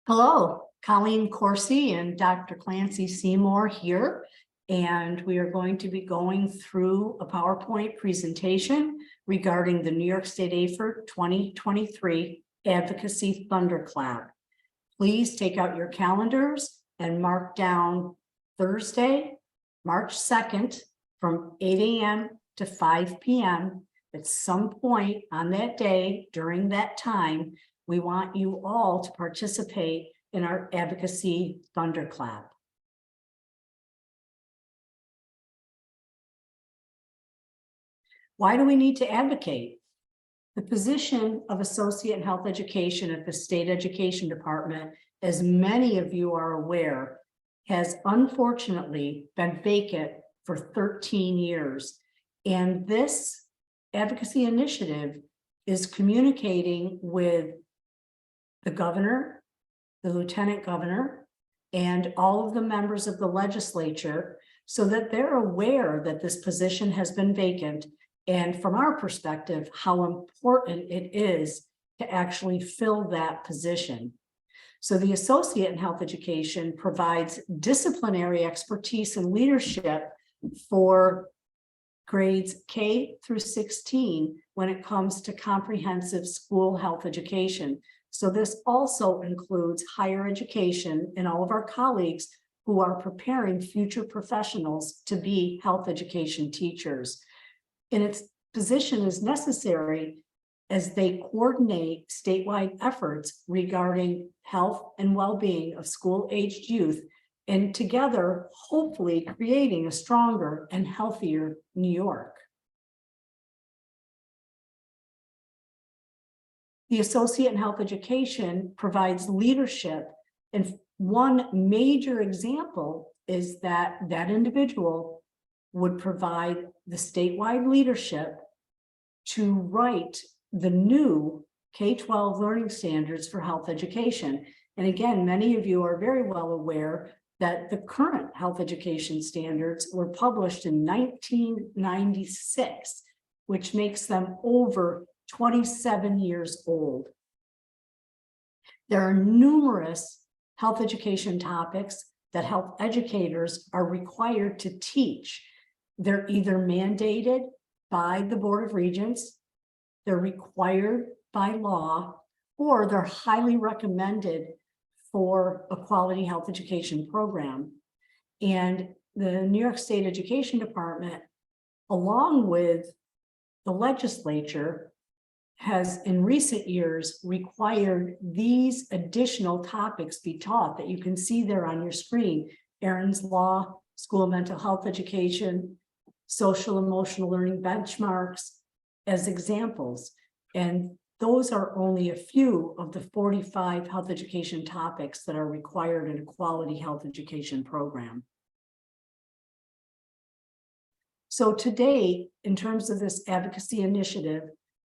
Hello, Colleen Corsi and Dr. Clancy Seymour here, and we are going to be going through a PowerPoint presentation regarding the New York State AFER 2023 Advocacy Thunderclap. Please take out your calendars and mark down Thursday, March 2nd from 8 a.m. to 5 p.m. At some point on that day during that time, we want you all to participate in our Advocacy Thunderclap. Why do we need to advocate? The position of Associate in Health Education at the State Education Department, as many of you are aware, has unfortunately been vacant for 13 years. And this advocacy initiative is communicating with the governor, the lieutenant governor, and all of the members of the legislature so that they're aware that this position has been vacant, and from our perspective, how important it is to actually fill that position. So the Associate in Health Education provides disciplinary expertise and leadership for grades K through 16 when it comes to comprehensive school health education. So this also includes higher education and all of our colleagues who are preparing future professionals to be health education teachers. And its position is necessary as they coordinate statewide efforts regarding health and well-being of school-aged youth, and together, hopefully creating a stronger and healthier New York. The Associate in Health Education provides leadership, and one major example is that that individual would provide the statewide leadership to write the new K-12 learning standards for health education. And again, many of you are very well aware that the current health education standards were published in 1996, which makes them over 27 years old. There are numerous health education topics that health educators are required to teach. They're either mandated by the Board of Regents, they're required by law, or they're highly recommended for a quality health education program. And the New York State Education Department, along with the legislature, has in recent years required these additional topics be taught that you can see there on your screen: Aaron's Law, school mental health education, social emotional learning benchmarks as examples. And those are only a few of the 45 health education topics that are required in a quality health education program. So today, in terms of this advocacy initiative,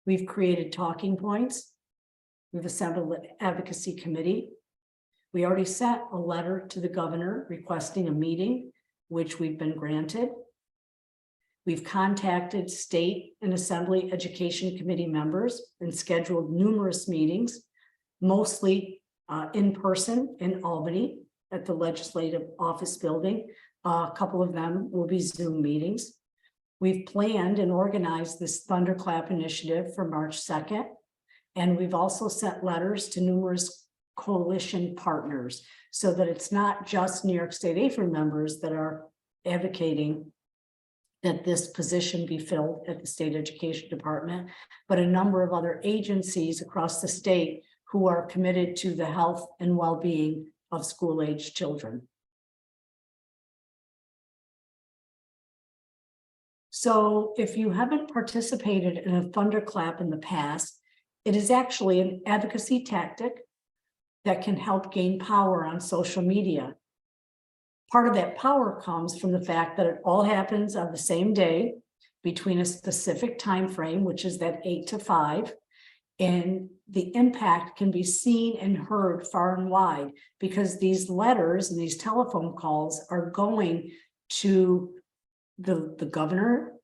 we've created talking points. We've assembled an advocacy committee. We already sent a letter to the governor requesting a meeting, which we've been granted. We've contacted state and assembly education committee members and scheduled numerous meetings, mostly in person in Albany at the legislative office building. A couple of them will be Zoom meetings. We've planned and organized this Thunderclap initiative for March 2nd. And we've also sent letters to numerous coalition partners so that it's not just New York State AFER members that are advocating that this position be filled at the State Education Department, but a number of other agencies across the state who are committed to the health and well-being of school-aged children. So if you haven't participated in a Thunderclap in the past, it is actually an advocacy tactic that can help gain power on social media. Part of that power comes from the fact that it all happens on the same day between a specific time frame, which is that 8 to 5, and the impact can be seen and heard far and wide because these letters and these telephone calls are going to the governor,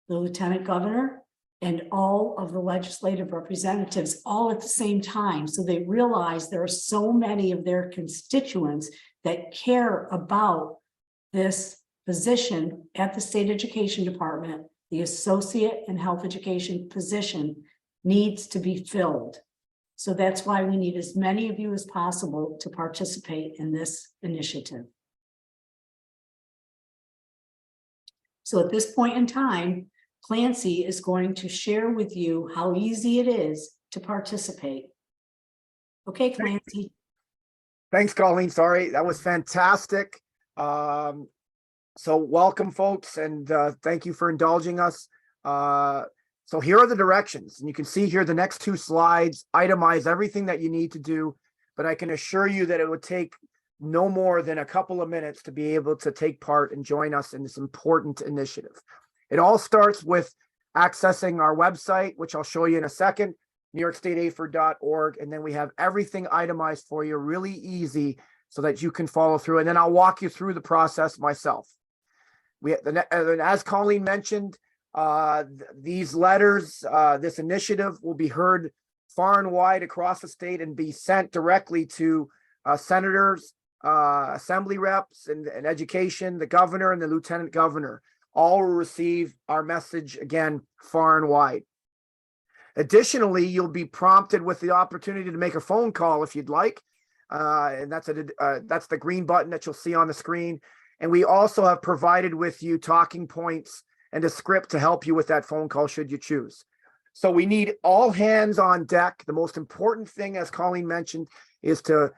the lieutenant governor, and all of the legislative representatives all at the same time. So they realize there are so many of their constituents that care about this position at the state education department. The associate and health education position needs to be filled. So that's why we need as many of you as possible to participate in this initiative. So at this point in time, Clancy is going to share with you how easy it is to participate. Okay, Clancy. Thanks, Colleen. Sorry, that was fantastic. So welcome, folks, and thank you for indulging us. So here are the directions, and you can see here the next 2 slides itemize everything that you need to do, but I can assure you that it would take no more than a couple of minutes to be able to take part and join us in this important initiative. It all starts with accessing our website, which I'll show you in a second, NewYorkStateAFER.org, and then we have everything itemized for you, really easy, so that you can follow through, and then I'll walk you through the process myself. As Colleen mentioned, these letters, this initiative will be heard far and wide across the state and be sent directly to senators, assembly reps, and education, the governor and the lieutenant governor. All will receive our message again far and wide. Additionally, you'll be prompted with the opportunity to make a phone call if you'd like, and that's the green button that you'll see on the screen. And we also have provided with you talking points and a script to help you with that phone call should you choose. So we need all hands on deck. The most important thing, as Colleen mentioned, is to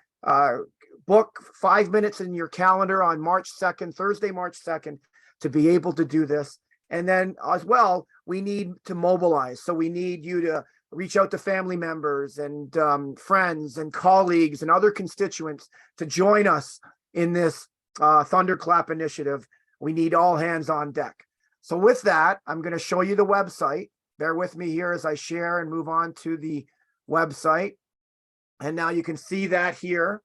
book 5 minutes in your calendar on March 2nd, Thursday, March 2nd, to be able to do this. And then as well, we need to mobilize. So we need you to reach out to family members and friends and colleagues and other constituents to join us in this Thunderclap initiative. We need all hands on deck. So with that, I'm going to show you the website. Bear with me here as I share and move on to the website. And now you can see that here.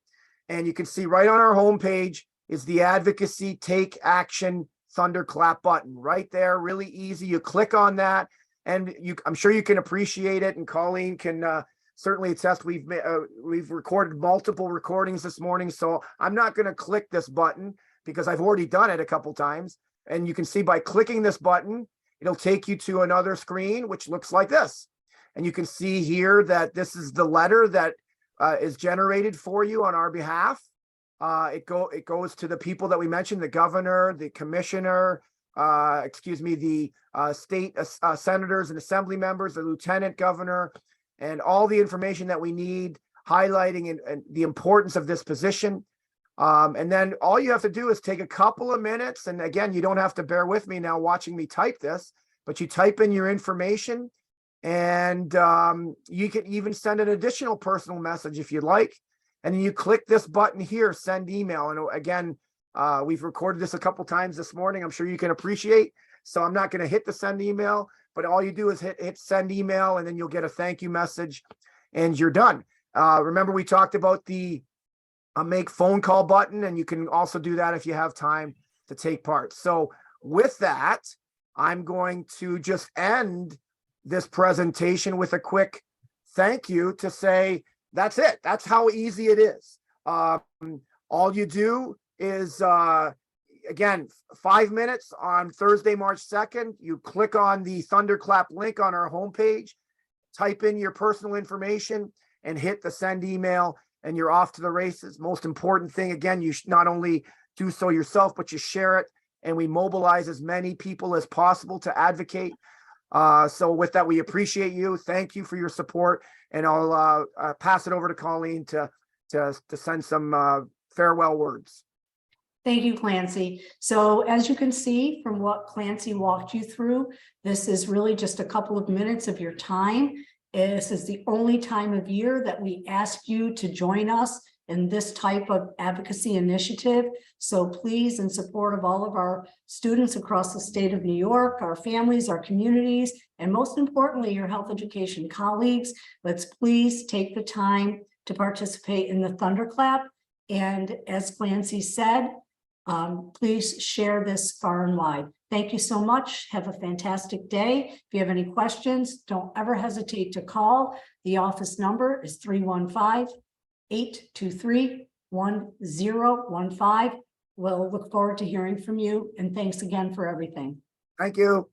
And you can see right on our homepage is the Advocacy Take Action Thunderclap button right there. Really easy. You click on that and I'm sure you can appreciate it. And Colleen can certainly attest. We've recorded multiple recordings this morning. So I'm not going to click this button because I've already done it a couple times. And you can see by clicking this button, it'll take you to another screen, which looks like this. And you can see here that this is the letter that is generated for you on our behalf. It goes to the people that we mentioned, the governor, the commissioner, the state senators and assembly members, the lieutenant governor, and all the information that we need, highlighting and the importance of this position. And then all you have to do is take a couple of minutes. And again, you don't have to bear with me now watching me type this, but you type in your information and you can even send an additional personal message if you'd like. And then you click this button here, send email. And again, we've recorded this a couple times this morning. I'm sure you can appreciate. So I'm not going to hit the send email, but all you do is hit send email, and then you'll get a thank you message and you're done. Remember, we talked about the make phone call button, and you can also do that if you have time to take part. So with that, I'm going to just end this presentation with a quick thank you to say, that's it. That's how easy it is. All you do is, again, 5 minutes on Thursday, March 2nd, you click on the Thunderclap link on our homepage, type in your personal information and hit the send email, and you're off to the races. Most important thing, again, you should not only do so yourself, but you share it, and we mobilize as many people as possible to advocate. So with that, we appreciate you. Thank you for your support, and I'll pass it over to Colleen to send some farewell words. Thank you, Clancy. So as you can see from what Clancy walked you through, this is really just a couple of minutes of your time. This is the only time of year that we ask you to join us in this type of advocacy initiative. So please, in support of all of our students across the state of New York, our families, our communities, and most importantly, your health education colleagues, let's please take the time to participate in the Thunderclap. And as Clancy said, Please share this far and wide. Thank you so much. Have a fantastic day. If you have any questions, don't ever hesitate to call. The office number is 315-823-1015. We'll look forward to hearing from you, and thanks again for everything. Thank you.